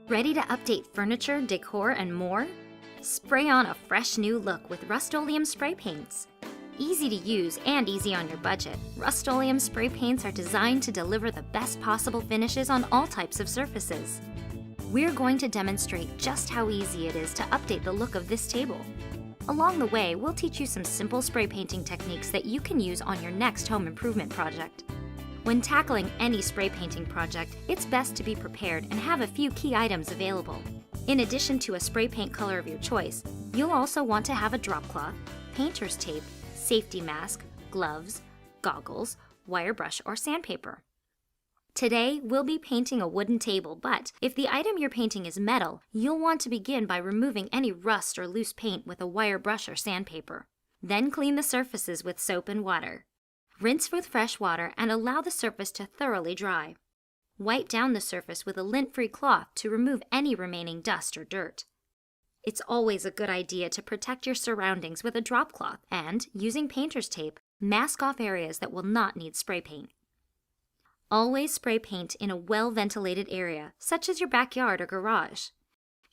Ready to update furniture, decor, and more? Spray on a fresh new look with Rust-Oleum spray paints. Easy to use and easy on your budget, Rust-Oleum spray paints are designed to deliver the best possible finishes on all types of surfaces. We're going to demonstrate just how easy it is to update the look of this table. Along the way, we'll teach you some simple spray painting techniques that you can use on your next home improvement project. When tackling any spray painting project, it's best to be prepared and have a few key items available. In addition to a spray paint color of your choice, you'll also want to have a drop cloth, painter's tape, safety mask, gloves, goggles, wire brush, or sandpaper. Today, we'll be painting a wooden table, but if the item you're painting is metal, you'll want to begin by removing any rust or loose paint with a wire brush or sandpaper. Then clean the surfaces with soap and water. Rinse with fresh water and allow the surface to thoroughly dry. Wipe down the surface with a lint-free cloth to remove any remaining dust or dirt. It's always a good idea to protect your surroundings with a drop cloth and, using painter's tape, mask off areas that will not need spray paint. Always spray paint in a well-ventilated area, such as your backyard or garage.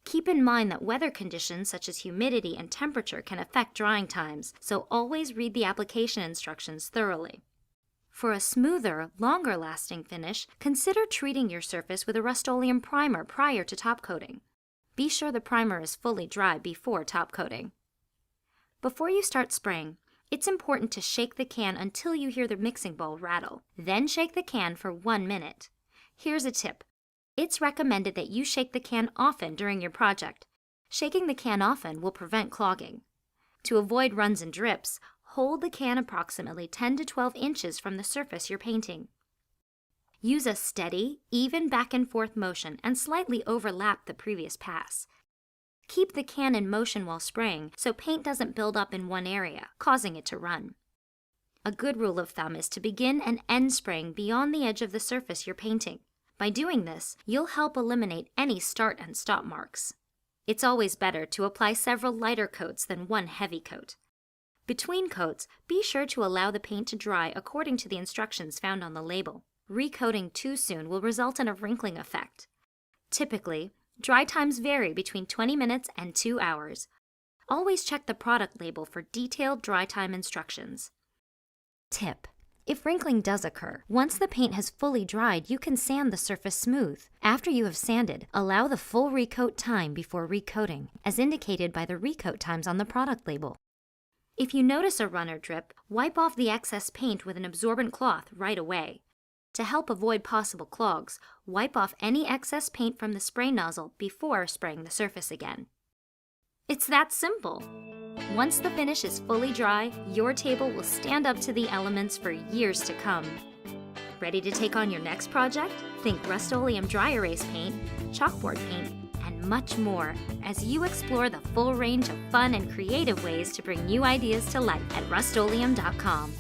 Keep in mind that weather conditions such as humidity and temperature can affect drying times, so always read the application instructions thoroughly. For a smoother, longer-lasting finish, consider treating your surface with a Rust-Oleum primer prior to top coating. Be sure the primer is fully dry before top coating. Before you start spraying, it's important to shake the can until you hear the mixing bowl rattle. Then shake the can for 1 minute. Here's a tip. It's recommended that you shake the can often during your project. Shaking the can often will prevent clogging. To avoid runs and drips, hold the can approximately 10 to 12 inches from the surface you're painting. Use a steady, even back and forth motion and slightly overlap the previous pass. Keep the can in motion while spraying so paint doesn't build up in one area, causing it to run. A good rule of thumb is to begin and end spraying beyond the edge of the surface you're painting. By doing this, you'll help eliminate any start and stop marks. It's always better to apply several lighter coats than one heavy coat. Between coats, be sure to allow the paint to dry according to the instructions found on the label. Recoating too soon will result in a wrinkling effect. Typically, dry times vary between 20 minutes and 2 hours. Always check the product label for detailed dry time instructions. Tip: if wrinkling does occur, once the paint has fully dried, you can sand the surface smooth. After you have sanded, allow the full recoat time before recoating, as indicated by the recoat times on the product label. If you notice a run or drip, wipe off the excess paint with an absorbent cloth right away. To help avoid possible clogs, wipe off any excess paint from the spray nozzle before spraying the surface again. It's that simple! Once the finish is fully dry, your table will stand up to the elements for years to come. Ready to take on your next project? Think Rust-Oleum dry erase paint, chalkboard paint, and much more as you explore the full range of fun and creative ways to bring new ideas to life at rustoleum.com.